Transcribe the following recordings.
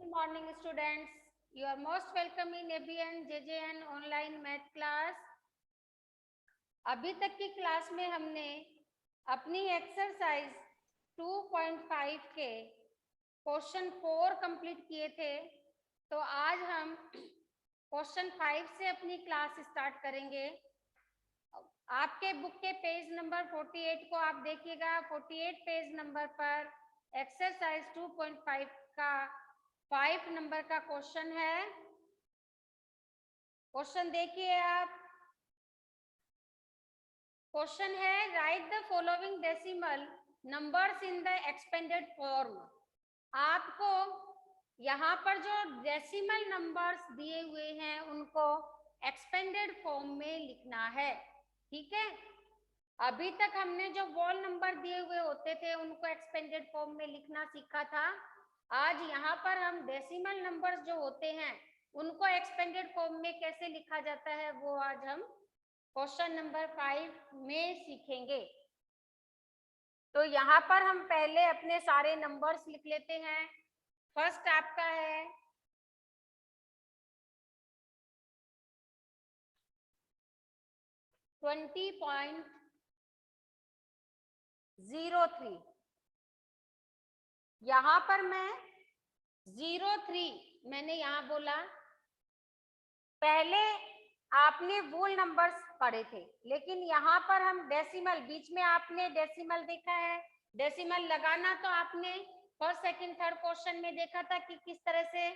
Good morning, students. You are most welcome in ABN JJN online math class. अभी तक की class में हमने अपनी एक्सरसाइज 2.5 के क्वेश्चन 4 कंप्लीट किए थे। तो आज हम क्वेश्चन 5 से अपनी क्लास स्टार्ट करेंगे। आपके बुक के पेज नंबर 48 को आप देखिएगा। 48 पेज नंबर पर एक्सरसाइज 2.5 का 5 नंबर का क्वेश्चन है। क्वेश्चन देखिए आप। क्वेश्चन है right the following decimal numbers in the expanded form. आपको यहाँ पर जो डेसिमल नंबर्स दिए हुए हैं उनको एक्सपेंडेड फॉर्म में लिखना है। ठीक है, अभी तक हमने जो वॉल नंबर दिए हुए होते थे उनको एक्सपेंडेड फॉर्म में लिखना सीखा था। आज यहाँ पर हम डेसिमल नंबर्स जो होते हैं उनको एक्सपेंडेड फॉर्म में कैसे लिखा जाता है वो आज हम क्वेश्चन नंबर 5 में सीखेंगे। तो यहाँ पर हम पहले अपने सारे नंबर्स लिख लेते हैं। फर्स्ट आपका है 20.03। यहाँ पर मैं 03 मैंने यहाँ बोला। पहले आपने वोल नंबर्स पढ़े थे, लेकिन यहाँ पर हम डेसिमल, बीच में आपने डेसिमल देखा है। डेसिमल लगाना तो आपने फर्स्ट सेकंड थर्ड क्वेश्चन में देखा था कि किस तरह से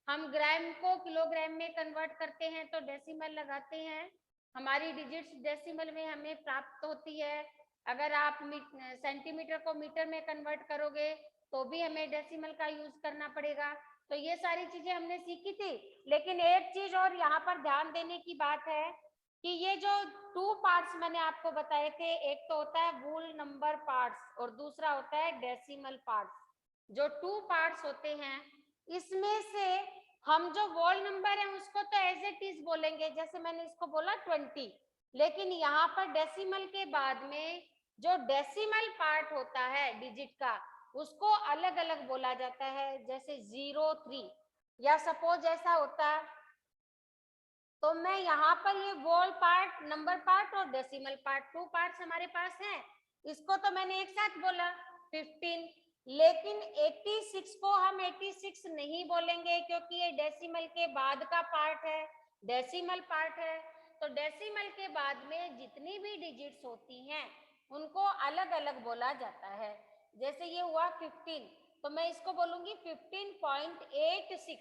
हम ग्राम को किलोग्राम में कन्वर्ट करते हैं। तो डेसिमल लगाते हैं, हमारी डिजिट्स डेसिमल में हमें प्राप्त होती है। अगर आप सेंटीमीटर को मीटर में कन्वर्ट करोगे तो भी हमें डेसिमल का यूज करना पड़ेगा। तो ये सारी चीजें हमने सीखी थी। लेकिन एक चीज और यहाँ पर ध्यान देने की बात है कि ये जो 2 पार्ट्स मैंने आपको बताए थे, एक तो होता है वोल नंबर पार्ट्स और दूसरा होता है डेसिमल पार्ट्स। जो 2 पार्ट्स होते हैं इसमें से हम जो वोल नंबर है उसको तो एज इट इज बोलेंगे, जैसे मैंने इसको बोला 20। लेकिन यहाँ पर डेसिमल के बाद में जो डेसिमल पार्ट होता है डिजिट का उसको अलग अलग बोला जाता है। जैसे 03 या सपोज ऐसा होता तो मैं यहाँ पर ये वोल पार्ट, नंबर पार्ट और डेसिमल पार्ट 2 पार्ट्स हमारे पास हैं, इसको तो मैंने एक साथ बोला 15। लेकिन 86 को हम 86 नहीं बोलेंगे क्योंकि ये डेसिमल के बाद का पार्ट है, डेसिमल पार्ट है। तो डेसिमल के बाद में जितनी भी डिजिट्स होती हैं उनको अलग अलग बोला जाता है। जैसे ये हुआ 15 तो मैं इसको बोलूंगी 15.86।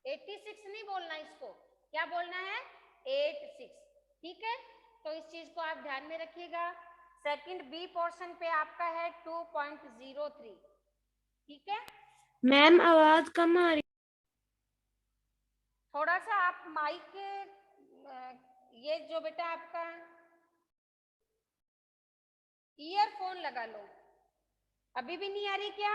86 नहीं बोलना, इसको क्या बोलना है 86। ठीक है, तो इस चीज को आप ध्यान में रखिएगा। सेकंड बी पोर्शन पे आपका है 2.03। ठीक है मैम, आवाज कम आ रही। थोड़ा सा आप माइक ये जो बेटा आपका ईयरफोन लगा लो। अभी भी नहीं आ रही क्या?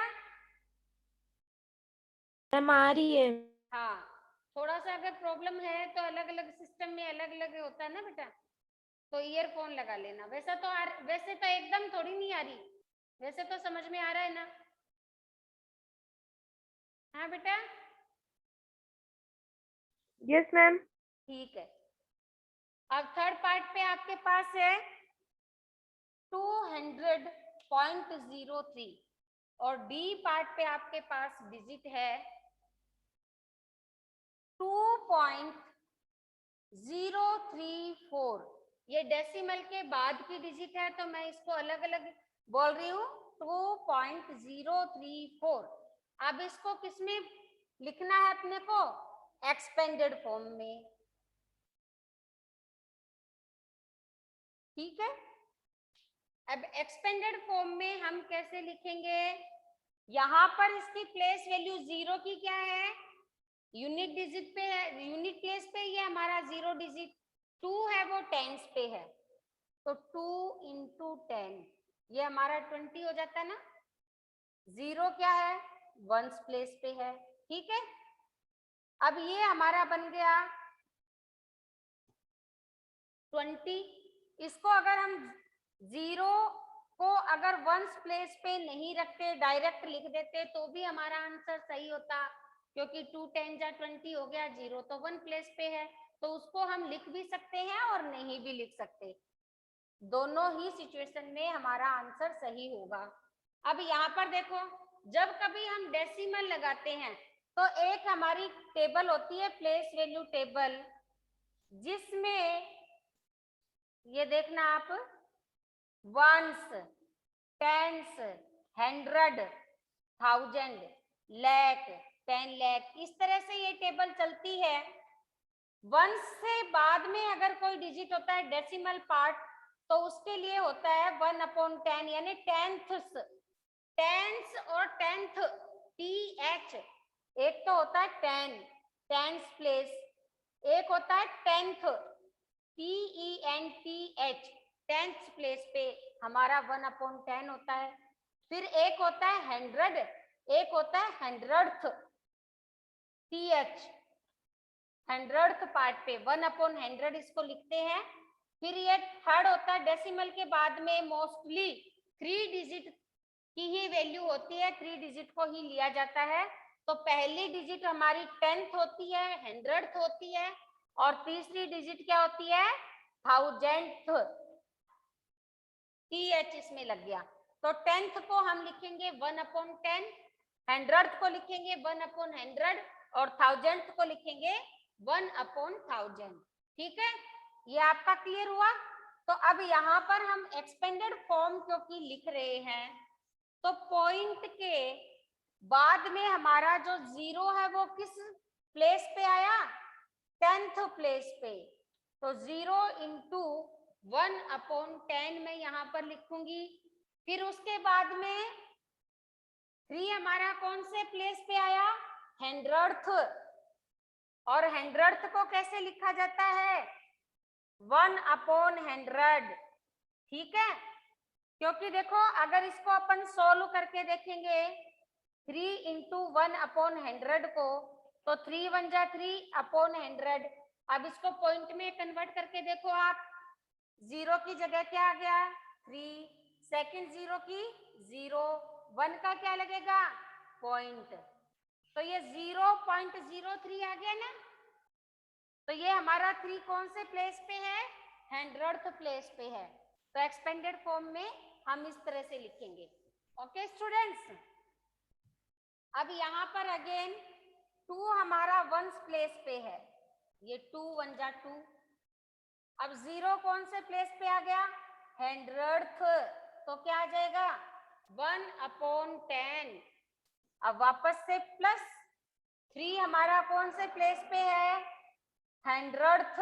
मैम आ रही है। हाँ, थोड़ा सा अगर प्रॉब्लम है तो अलग अलग सिस्टम में अलग अलग होता है ना बेटा, तो ईयरफोन लगा लेना। वैसे तो एकदम थोड़ी नहीं आ रही, वैसे तो समझ में आ रहा है ना? हाँ बेटा, यस मैम। ठीक है। अब थर्ड पार्ट पे आपके पास है 200.03 और डी पार्ट पे आपके पास डिजिट है 2.034। ये डेसिमल के बाद की डिजिट है तो मैं इसको अलग अलग बोल रही हूँ 2.034। अब इसको किसमें लिखना है अपने को? एक्सपेंडेड फॉर्म में। ठीक है, अब एक्सपेंडेड फॉर्म में हम कैसे लिखेंगे? यहाँ पर इसकी प्लेस वैल्यू 0 की क्या है? यूनिट डिजिट पे है, यूनिट प्लेस पे ये हमारा 0 डिजिट। 2 है वो टेंस पे है, तो 2 इंटू 10 ये हमारा 20 हो जाता है ना। 0 क्या है? वंस प्लेस पे है। ठीक है, अब ये हमारा बन गया 20। इसको अगर हम 0 को अगर वंस प्लेस पे नहीं रखते, डायरेक्ट लिख देते तो भी हमारा आंसर सही होता। क्योंकि 2 10 जा 20 हो गया, 0 तो 1 प्लेस पे है, तो उसको हम लिख भी सकते हैं और नहीं भी लिख सकते। दोनों ही सिचुएशन में हमारा आंसर सही होगा। अब यहाँ पर देखो, जब कभी हम डेसिमल लगाते हैं तो एक हमारी टेबल होती है प्लेस वैल्यू टेबल, जिसमें ये देखना आप, ones, tens, hundred, thousand, lakh, 10 lakh, इस तरह से ये टेबल चलती है। वंस से बाद में अगर कोई डिजिट होता है डेसिमल पार्ट, तो उसके लिए होता है 1/10, यानी टेंथ्स, टेंस और टेंथ, TH, एक तो होता है 10, टेंस प्लेस, एक होता है टेंथ, TENTH, टेंथ प्लेस पे हमारा 1/10 होता है। फिर एक होता है 100, एक होता है 100th, TH, 100th पार्ट पे 1/100 इसको लिखते हैं। फिर ये थर्ड होता है, डेसिमल के बाद में मोस्टली 3 डिजिट की ही वैल्यू होती है, 3 डिजिट को ही लिया जाता है। तो पहली डिजिट हमारी 10th होती है, 100th होती है, और तीसरी डिजिट क्या होती है, 1000th, TH इसमें लग गया। तो 10th को हम लिखेंगे 1/10, 100th को लिखेंगे 1/100 और 1000th को लिखेंगे 1/1000। ठीक है, ये आपका क्लियर हुआ। तो अब यहाँ पर हम एक्सपेंडेड फॉर्म क्योंकि लिख रहे हैं, तो पॉइंट के बाद में हमारा जो 0 है वो किस प्लेस पे आया, 10th प्लेस पे। तो 0 इंटू 1/10 मैं यहाँ पर लिखूंगी। फिर उसके बाद में 3 हमारा कौन से प्लेस पे आया, 100th, और 100th को कैसे लिखा जाता है, 1/100। ठीक है, क्योंकि देखो अगर इसको अपन सोल्व करके देखेंगे 3 इंटू 1/100 को, तो 3 1 जा 3/100। अब इसको पॉइंट में कन्वर्ट करके देखो आप, 0 की जगह क्या आ गया, 3, सेकंड 0 की 0, 1 का क्या लगेगा, पॉइंट, तो ये 0.03 आ गया ना। तो ये हमारा 3 कौन से प्लेस पे है, 100th प्लेस पे है। तो एक्सपेंडेड फॉर्म में हम इस तरह से लिखेंगे। ओके स्टूडेंट्स, अब यहाँ पर अगेन 2 हमारा 1st प्लेस पे है, ये 2 1 जा 2। अब 0 कौन से प्लेस पे आ गया, 100th, तो क्या आ जाएगा 1/10। अब वापस से प्लस 3 हमारा कौन से प्लेस पे है, 100th,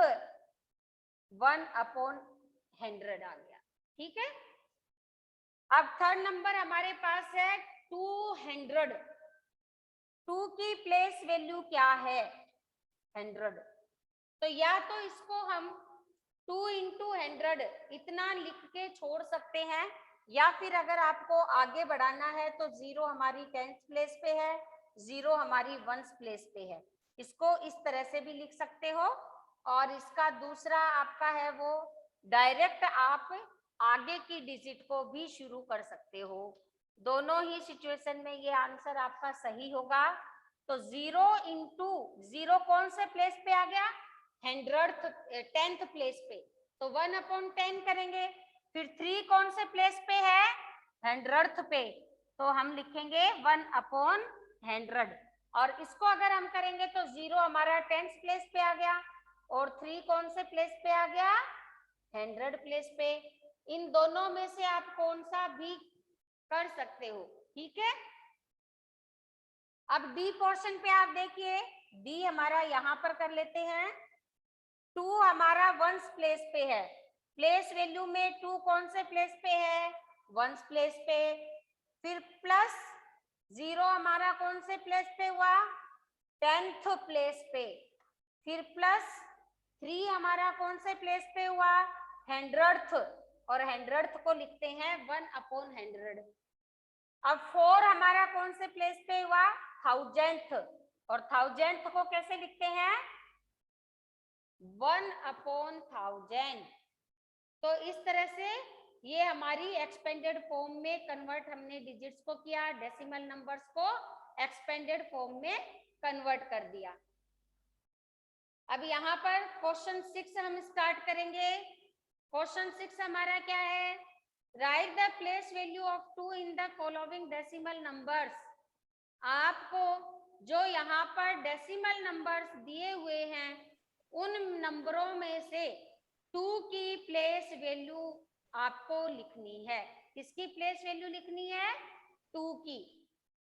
1/100 आ गया। ठीक है, अब थर्ड नंबर हमारे पास है 200। 2 की प्लेस वैल्यू क्या है, 100। तो या तो इसको हम 2 इंटू 100 इतना लिख के छोड़ सकते हैं, या फिर अगर आपको आगे बढ़ाना है तो 0 हमारी 10th प्लेस पे है, 0 हमारी 1st प्लेस पे है, इसको इस तरह से भी लिख सकते हो। और इसका दूसरा आपका है वो डायरेक्ट आप आगे की डिजिट को भी शुरू कर सकते हो। दोनों ही सिचुएशन में ये आंसर आपका सही होगा। तो 0 इंटू 0 कौन से प्लेस पे आ गया, 10th प्लेस पे, तो 1/10 करेंगे। फिर 3 कौन से प्लेस पे है, 100th पे, तो हम लिखेंगे 1/100। और इसको अगर हम करेंगे तो 0 हमारा 10th प्लेस पे आ गया, और 3 कौन से प्लेस पे आ गया, 100 प्लेस पे। इन दोनों में से आप कौन सा भी कर सकते हो। ठीक है, अब डी पोर्शन पे आप देखिए, डी हमारा यहाँ पर कर लेते हैं। 2 हमारा 1st प्लेस पे है, प्लेस वैल्यू में 2 कौन से प्लेस पे है, 1st प्लेस पे। फिर प्लस 0 हमारा कौन से प्लेस पे हुआ, 10th प्लेस पे। फिर प्लस 3 हमारा कौन से प्लेस पे हुआ, 100th, और 100th को लिखते हैं 1/100। अब 4 हमारा कौन से प्लेस पे हुआ, 1000th, और 1000th को कैसे लिखते हैं, 1/1000। तो इस तरह से ये हमारी एक्सपेंडेड फॉर्म में कन्वर्ट हमने डिजिट्स को किया, डेसिमल नंबर्स को एक्सपेंडेड फॉर्म में कन्वर्ट कर दिया। अब यहाँ पर क्वेश्चन 6 हम स्टार्ट करेंगे। क्वेश्चन 6 हमारा क्या है? Right the place value of 2 in the following decimal numbers. आपको जो यहाँ पर डेसिमल नंबर्स दिए हुए हैं उन नंबरों में से 2 की प्लेस वैल्यू आपको लिखनी है। किसकी प्लेस वैल्यू लिखनी है? 2 की।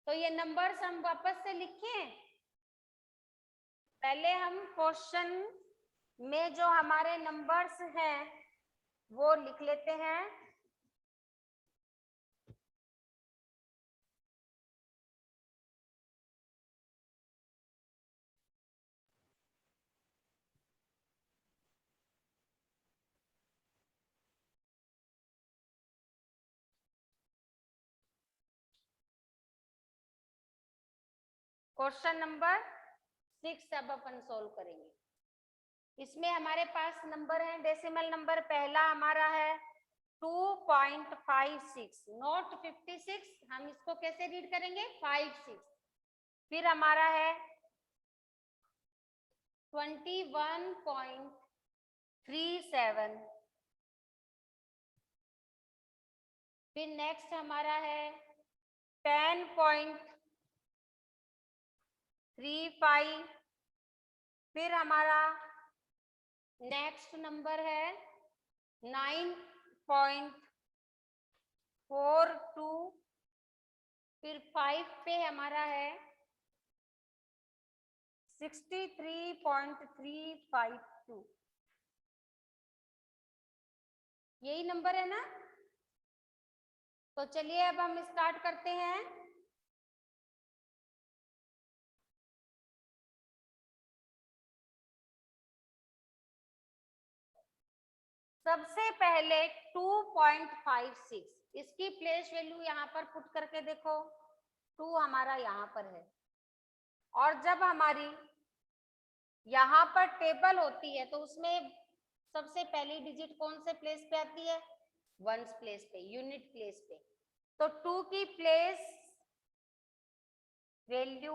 तो ये नंबर्स हम वापस से लिखें। पहले हम क्वेश्चन में जो हमारे नंबर्स हैं वो लिख लेते हैं। क्वेश्चन नंबर 6 अब अपन सोल्व करेंगे। इसमें हमारे पास नंबर है डेसिमल नंबर। पहला हमारा है 2.56, नॉट 56। हम इसको कैसे रीड करेंगे? 56। फिर हमारा है 21.37। फिर नेक्स्ट हमारा है 10.35। फिर हमारा नेक्स्ट नंबर है 9.42। फिर 5 पे हमारा है 63.352। यही नंबर है ना? तो चलिए अब हम स्टार्ट करते हैं। सबसे पहले 2.56, इसकी प्लेस वैल्यू यहाँ पर पुट करके देखो। 2 हमारा यहाँ पर है, और जब हमारी यहाँ पर टेबल होती है तो उसमें सबसे पहली डिजिट कौन से प्लेस पे आती है? वंस प्लेस पे, यूनिट प्लेस पे। तो 2 की place value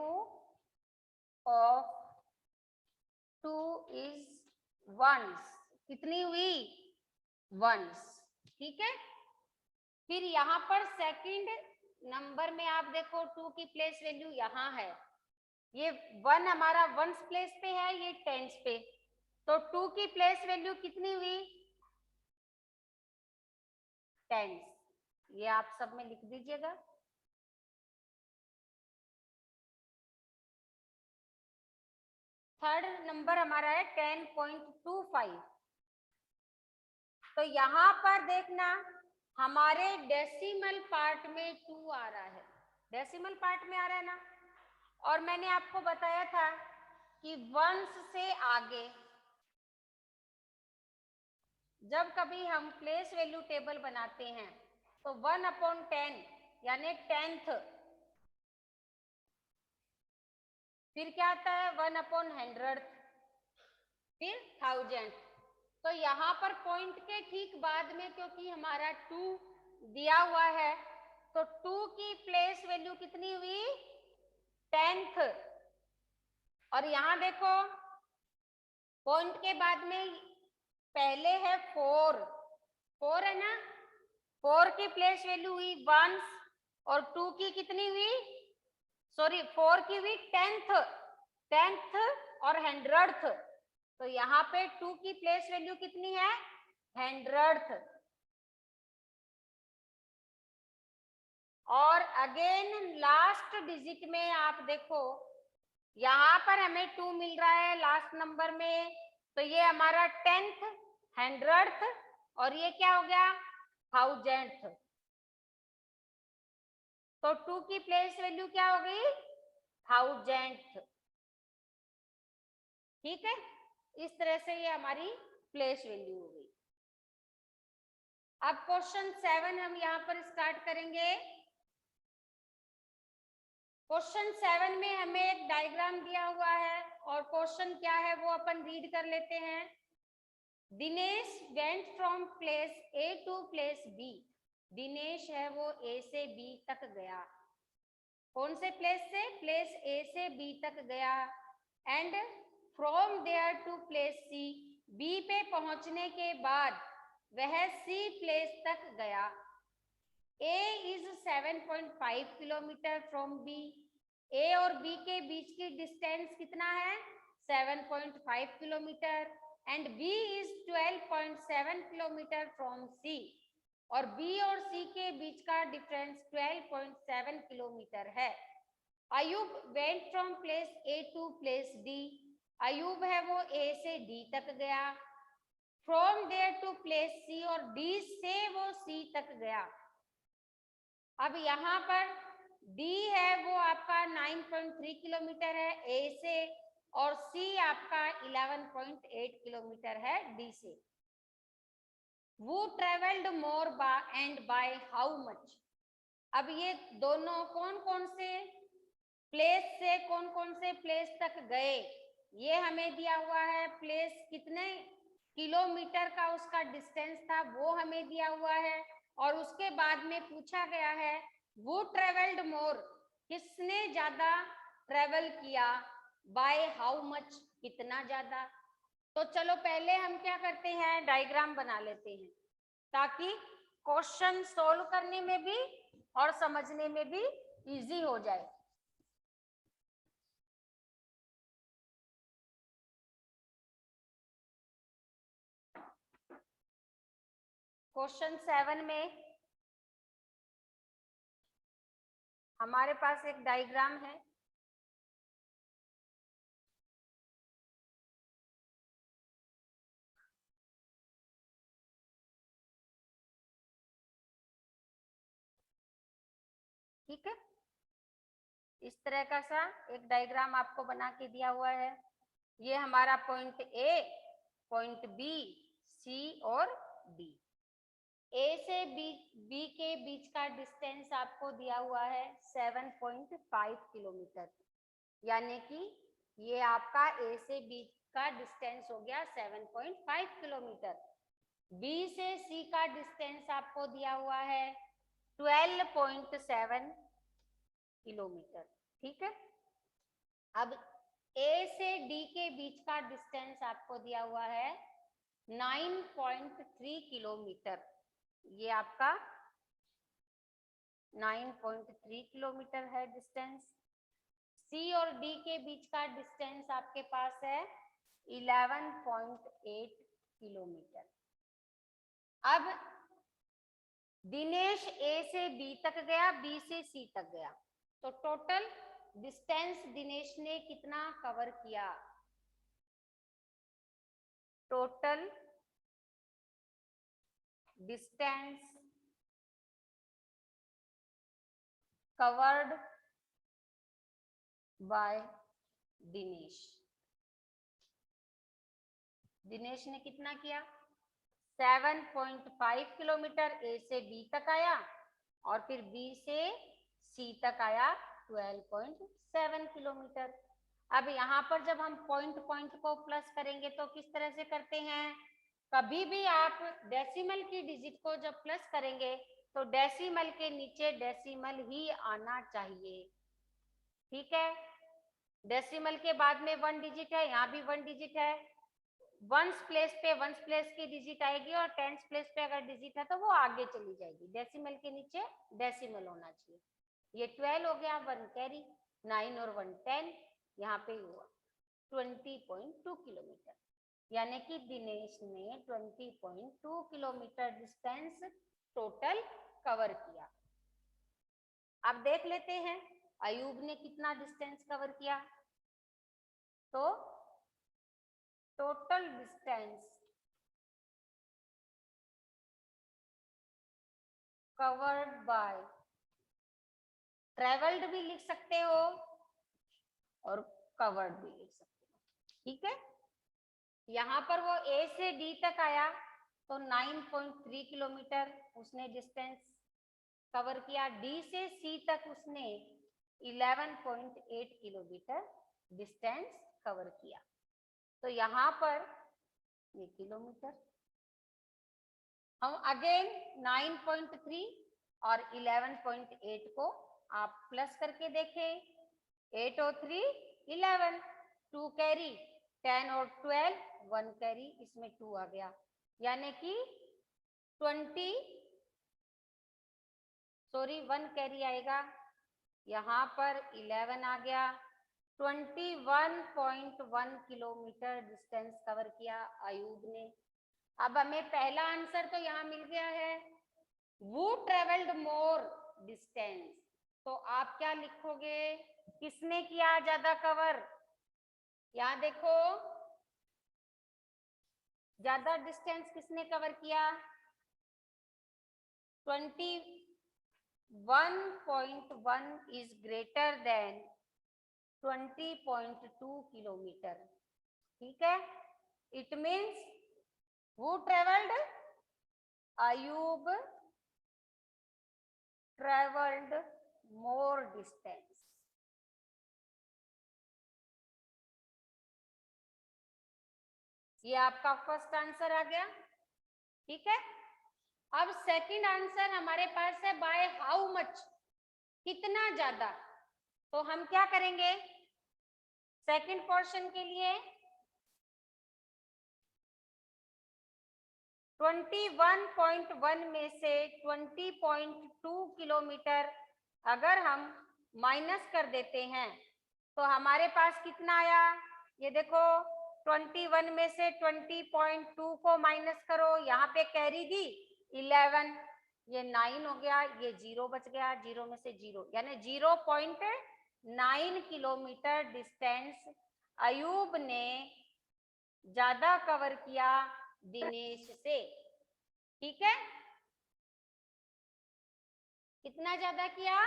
of 2 is ones. कितनी हुई? वंस। ठीक है। फिर यहाँ पर सेकंड नंबर में आप देखो 2 की प्लेस वैल्यू यहाँ है। ये 1 हमारा वंस प्लेस पे है, ये टेंस पे। तो 2 की प्लेस वैल्यू कितनी हुई? टेंस। ये आप सब में लिख दीजिएगा। थर्ड नंबर हमारा है 10.25। तो यहाँ पर देखना हमारे डेसिमल पार्ट में 2 आ रहा है। डेसिमल पार्ट में आ रहा है ना? और मैंने आपको बताया था कि वंस से आगे जब कभी हम प्लेस वैल्यू टेबल बनाते हैं तो 1/10 यानी 10th। फिर क्या आता है? 1/100, फिर 1000। तो यहाँ पर पॉइंट के ठीक बाद में क्योंकि हमारा 2 दिया हुआ है तो 2 की प्लेस वैल्यू कितनी हुई? 10th। और यहाँ देखो पॉइंट के बाद में पहले है 4 है ना? 4 की प्लेस वैल्यू हुई वंस, और 2 की कितनी हुई? सॉरी 4 की हुई 10th और 100th। तो यहाँ पे 2 की प्लेस वैल्यू कितनी है? 100th। और अगेन लास्ट डिजिट में आप देखो यहाँ पर हमें 2 मिल रहा है लास्ट नंबर में। तो ये हमारा 10th, 100th और ये क्या हो गया? 1000th। तो 2 की प्लेस वैल्यू क्या हो गई? 1000th। ठीक है। इस तरह से ये हमारी प्लेस वैल्यू हो गई। अब क्वेश्चन 7 हम यहाँ पर स्टार्ट करेंगे। क्वेश्चन 7 में हमें एक डायग्राम दिया हुआ है और क्वेश्चन क्या है वो अपन रीड कर लेते हैं। Dinesh went from place A to place B. Dinesh है वो ए से बी तक गया। कौन से प्लेस से? प्लेस ए से बी तक गया and from there to place C, B पे पहुंचने के बाद वह सी प्लेस तक गया। A is 7.5 kilometre from B, A और बी के बीच की डिस्टेंस कितना है? 7.5 kilometre and B is 12.7 kilometre from C, और बी और सी के बीच का डिफरेंस 12.7 किलोमीटर है। Ayub went from place A to place D, Ayub है वो ए से डी तक गया। From there to place C, और डी से वो सी तक गया। अब यहाँ पर डी है वो आपका 9.3 किलोमीटर है ए से, और सी आपका 11.8 किलोमीटर है डी से। वो travelled more and by how much. अब ये दोनों कौन कौन से प्लेस से कौन कौन से प्लेस तक गए, ये हमें दिया हुआ है। प्लेस कितने किलोमीटर का उसका डिस्टेंस था वो हमें दिया हुआ है, और उसके बाद में पूछा गया है वो ट्रेवल्ड मोर, किसने ज्यादा ट्रेवल किया, बाय हाउ मच, कितना ज्यादा। तो चलो पहले हम क्या करते हैं, डायग्राम बना लेते हैं ताकि क्वेश्चन सोल्व करने में भी और समझने में भी इजी हो जाए। क्वेश्चन 7 में हमारे पास एक डायग्राम है। ठीक है, इस तरह का सा एक डायग्राम आपको बना के दिया हुआ है। ये हमारा पॉइंट ए, पॉइंट बी, सी और डी। ए से बी के बीच का डिस्टेंस आपको दिया हुआ है 7.5 किलोमीटर, यानी कि ये आपका ए से बी का डिस्टेंस हो गया 7.5 किलोमीटर। बी से सी का डिस्टेंस आपको दिया हुआ है 12.7 किलोमीटर। ठीक है, अब ए से डी के बीच का डिस्टेंस आपको दिया हुआ है 9.3 किलोमीटर। ये आपका 9.3 किलोमीटर है डिस्टेंस। सी और डी के बीच का डिस्टेंस आपके पास है 11.8 किलोमीटर। अब दिनेश ए से बी तक गया, बी से सी तक गया, तो टोटल डिस्टेंस दिनेश ने कितना कवर किया? Total distance covered by Dinesh, Dinesh ने कितना किया? 7.5 किलोमीटर ए से बी तक आया, और फिर बी से सी तक आया 12.7 किलोमीटर। अब यहाँ पर जब हम पॉइंट पॉइंट को प्लस करेंगे तो किस तरह से करते हैं? कभी भी आप डेसिमल की डिजिट को जब प्लस करेंगे तो डेसिमल के नीचे डेसिमल ही आना चाहिए। ठीक है, डेसिमल के बाद में 1 डिजिट है, यहाँ भी 1 डिजिट है। वंस प्लेस पे वंस प्लेस की डिजिट आएगी, और टेंस प्लेस पे अगर डिजिट है तो वो आगे चली जाएगी। डेसिमल के नीचे डेसिमल होना चाहिए। ये 12 हो गया, 1 कैरी, 9 और 1 10, यहाँ पे हुआ 20.2 किलोमीटर, यानी कि दिनेश ने 20.2 किलोमीटर डिस्टेंस टोटल कवर किया। अब देख लेते हैं अयूब ने कितना डिस्टेंस कवर किया। तो total distance covered by, travelled भी लिख सकते हो और कवर्ड भी लिख सकते हो। ठीक है, यहाँ पर वो ए से डी तक आया तो 9.3 किलोमीटर उसने डिस्टेंस कवर किया। डी से सी तक उसने 11.8 किलोमीटर डिस्टेंस कवर किया। तो यहाँ पर ये किलोमीटर, हम अगेन 9.3 और 11.8 को आप प्लस करके देखें, 8 और 3 11, 2 कैरी, 10 और 12 1 कैरी, इसमें 2 आ गया, यानी कि 1 कैरी आएगा, यहाँ पर 11 आ गया, 21.1 किलोमीटर डिस्टेंस कवर किया आयुब ने। अब हमें पहला आंसर तो यहाँ मिल गया है, वो ट्रेवल्ड मोर डिस्टेंस, तो आप क्या लिखोगे, किसने किया ज्यादा कवर? यहाँ देखो, ज्यादा डिस्टेंस किसने कवर किया? 21.1 इज ग्रेटर देन 20.2 किलोमीटर, ठीक है। It means who traveled? Ayub traveled more distance. ये आपका फर्स्ट आंसर आ गया, ठीक है। अब सेकंड आंसर हमारे पास है बाय हाउ मच, कितना ज्यादा। तो हम क्या करेंगे सेकंड पोर्शन के लिए, 21.1 में से 20.2 किलोमीटर अगर हम माइनस कर देते हैं तो हमारे पास कितना आया? ये देखो, 21 में से 20.2 को माइनस करो, यहाँ पे कैरी दी 11, ये 9 हो गया, ये 0 बच गया, 0 में से 0, यानी 0.9 किलोमीटर डिस्टेंस अयूब ने ज्यादा कवर किया दिनेश से, ठीक है। कितना ज्यादा किया?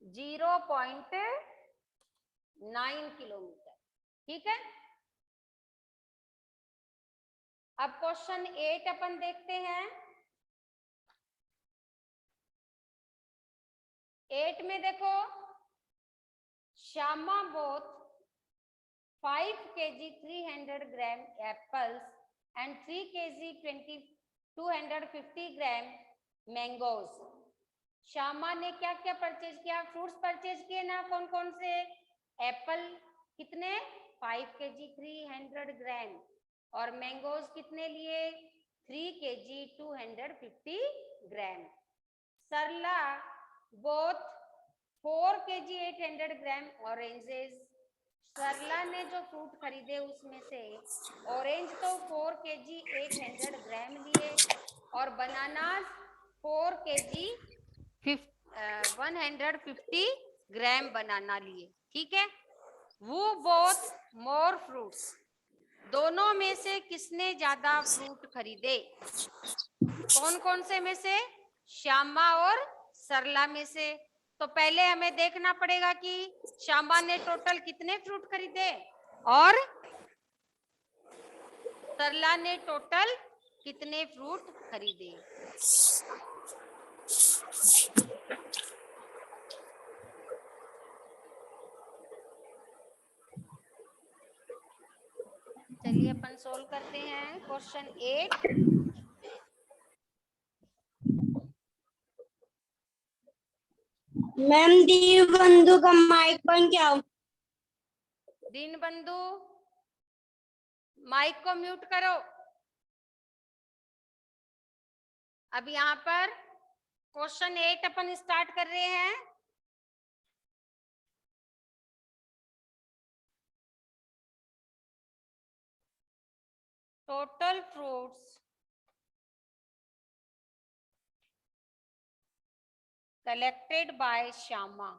0.9 किलोमीटर, ठीक है। अब क्वेश्चन 8 अपन देखते हैं। 8 में देखो, Shyama both 5 kg 300 gram apples and 3 kg 250 gram mangoes. Shyama ने क्या क्या परचेज किया? फ्रूट्स परचेज किए ना, कौन कौन से? एप्पल कितने? 5 kg 300 ग्राम, और मैंगोज कितने लिए? 3 kg 250 ग्राम। सरला बोथ 4 kg 800 ग्राम ऑरेंजेस। सरला ने जो फ्रूट खरीदे उसमें से ऑरेंज तो 4 kg 800 ग्राम लिए, और बनानास 4 kg 150 ग्राम बनाना लिए, ठीक है। वो बोथ मोर फ्रूट्स, दोनों में से किसने ज्यादा फ्रूट खरीदे? कौन कौन से में से? श्यामा और सरला में से। तो पहले हमें देखना पड़ेगा कि श्यामा ने टोटल कितने फ्रूट खरीदे और सरला ने टोटल कितने फ्रूट खरीदे। चलिए अपन सोल्व करते हैं क्वेश्चन 8। मैम दीनबंधु का माइक बंद क्या? दीनबंधु माइक को म्यूट करो। अब यहाँ पर क्वेश्चन 8 अपन स्टार्ट कर रहे हैं। Total fruits collected by Shyama.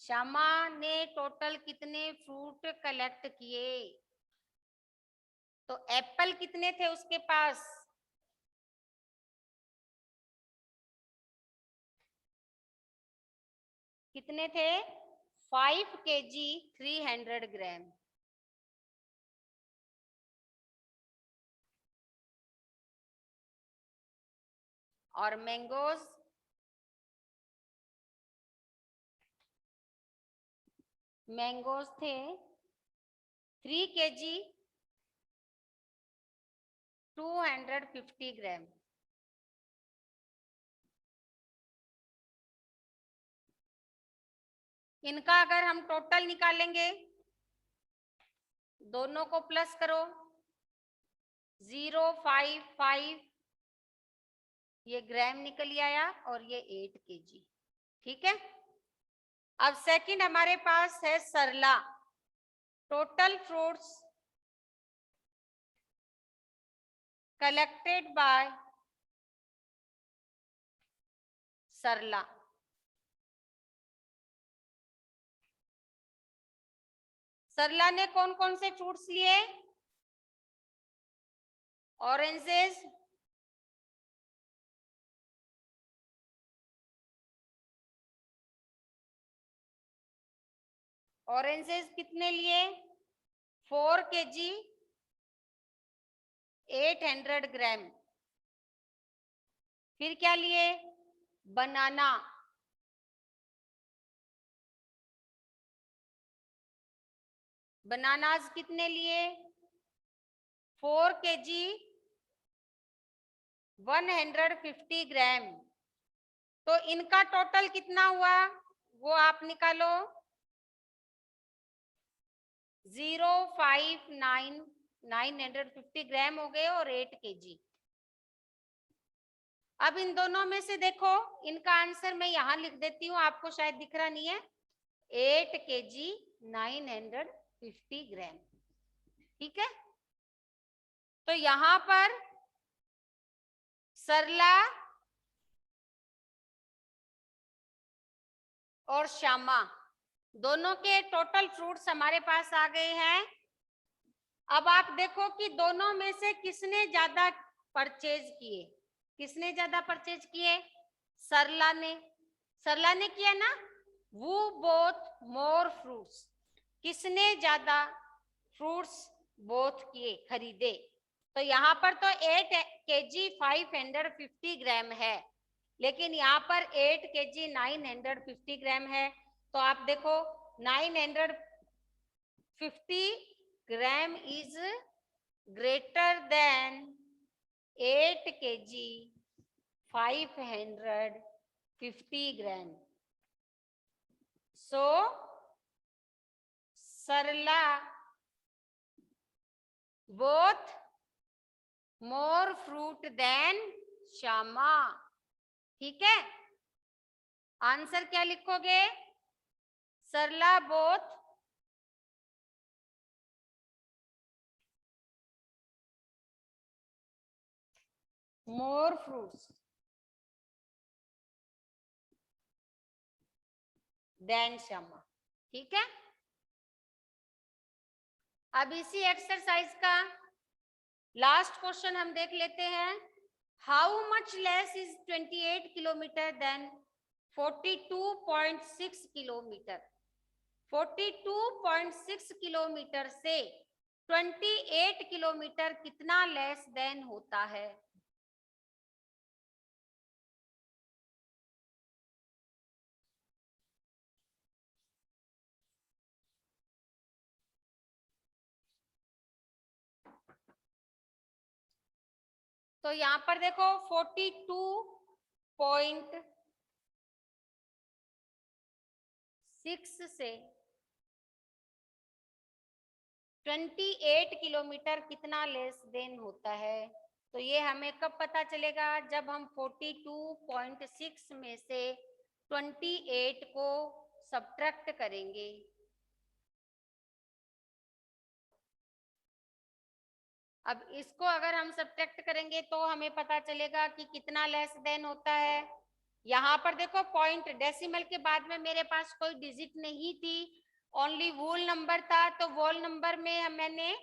Shyama ने टोटल कितने फ्रूट कलेक्ट किए? तो एप्पल कितने थे उसके पास? कितने थे? 5 kg 300 ग्राम। और मैंगोज थे 3 kg 250 ग्राम। इनका अगर हम टोटल निकालेंगे, दोनों को प्लस करो, 055, ये ग्राम निकल आया और ये 8 kg। ठीक है। अब सेकंड हमारे पास है सरला। टोटल फ्रूट्स कलेक्टेड बाय सरला। सरला ने कौन कौन से फ्रूट्स लिए? ऑरेंजेस, ऑरेंजेस कितने लिए? 4 kg 800 ग्राम। फिर क्या लिए? बनाना, बनानास कितने लिए? 4 kg 150 ग्राम। तो इनका टोटल कितना हुआ वो आप निकालो। 950 ग्राम हो गए और 8 kg। अब इन दोनों में से देखो, इनका आंसर मैं यहां लिख देती हूँ, आपको शायद दिख रहा नहीं है। 8 kg 950 ग्राम। ठीक है। तो यहां पर सरला और श्यामा दोनों के टोटल फ्रूट्स हमारे पास आ गए हैं। अब आप देखो कि दोनों में से किसने ज्यादा परचेज किए। किसने ज्यादा परचेज किए? सरला ने। सरला ने किया ना। वो बोथ मोर फ्रूट्स। किसने ज्यादा फ्रूट्स बोथ किए, खरीदे? तो यहाँ पर तो 8 kg 550 ग्राम है, लेकिन यहाँ पर 8 kg 950 ग्राम है। तो आप देखो 950 gram is greater than 8 kg 550 gram. So Sarla both more fruit than Shyama. ठीक है। आंसर क्या लिखोगे? Sarla both more fruits than Shyama. ठीक है। अब इसी एक्सरसाइज का लास्ट क्वेश्चन हम देख लेते हैं। How much less is 28 kilometre then 42.6 kilometre. 42.6 kilometre से 28 किलोमीटर कितना लेस देन होता है? तो यहां पर देखो 42.6 से 28 किलोमीटर कितना लेस देन होता है? तो ये हमें कब पता चलेगा? जब हम 42.6 में से 28 को सब्ट्रैक्ट करेंगे। अब इसको अगर हम सब्ट्रैक्ट करेंगे तो हमें पता चलेगा कि कितना लेस देन होता है। यहाँ पर देखो पॉइंट डेसिमल के बाद में मेरे पास कोई डिजिट नहीं थी, ओनली वोल नंबर था। तो वोल नंबर में मैंने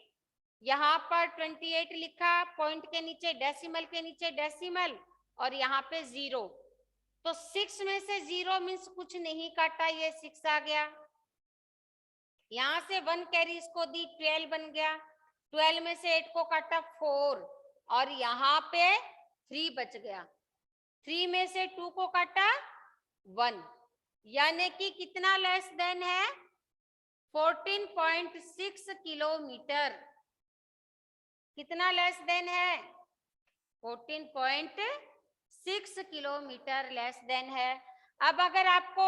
यहाँ पर 28 लिखा, पॉइंट के नीचे डेसिमल, के नीचे डेसिमल और यहाँ पे 0। तो 6 में से 0 मीन्स कुछ नहीं काटा, ये 6 आ गया। यहाँ से 1 कैरी इसको दी, 12 बन गया। 12 में से 8 को काटा 4 और यहाँ पे 3 बच गया। 3 में से 2 को काटा 1, यानी कि कितना लेस देन है? 14.6 किलोमीटर। कितना लेस देन है? 14.6 किलोमीटर लेस देन है। अब अगर आपको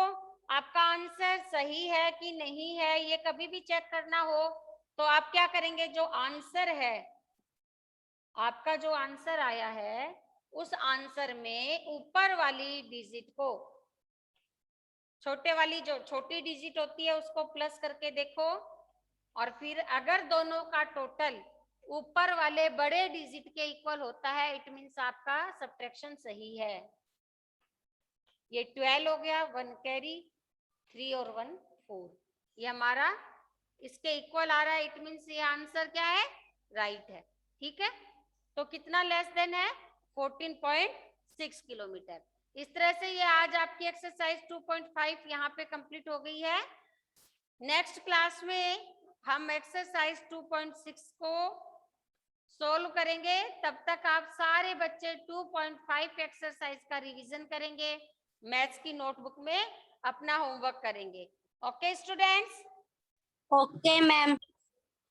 आपका आंसर सही है कि नहीं है ये कभी भी चेक करना हो तो आप क्या करेंगे, जो आंसर है आपका, जो आंसर आया है उस आंसर में ऊपर वाली डिजिट को, छोटे वाली जो छोटी डिजिट होती है उसको प्लस करके देखो, और फिर अगर दोनों का टोटल ऊपर वाले बड़े डिजिट के इक्वल होता है इट मीन्स आपका सब्ट्रैक्शन सही है। ये 12 हो गया, 1 कैरी, 3 और 1 4, ये हमारा इसके इक्वल आ रहा है, इट मीन्स ये आंसर क्या है, राइट है। ठीक है, तो कितना लेस देन है, 14.6 किलोमीटर। इस तरह से ये आज आपकी एक्सरसाइज 2.5 यहाँ पे कंप्लीट हो गई है। नेक्स्ट क्लास में हम एक्सरसाइज 2.6 को सोल्व करेंगे, तब तक आप सारे बच्चे 2.5 एक्सरसाइज का रिवीजन करेंगे, मैथ्स की नोटबुक में अपना होमवर्क करेंगे। Okay students? Okay ma'am.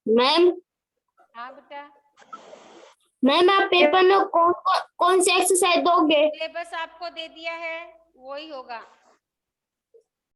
Ma'am हाँ बेटा, मैम आप पेपर में कौन से एक्सरसाइज दोगे? सिलेबस आपको दे दिया है वही होगा।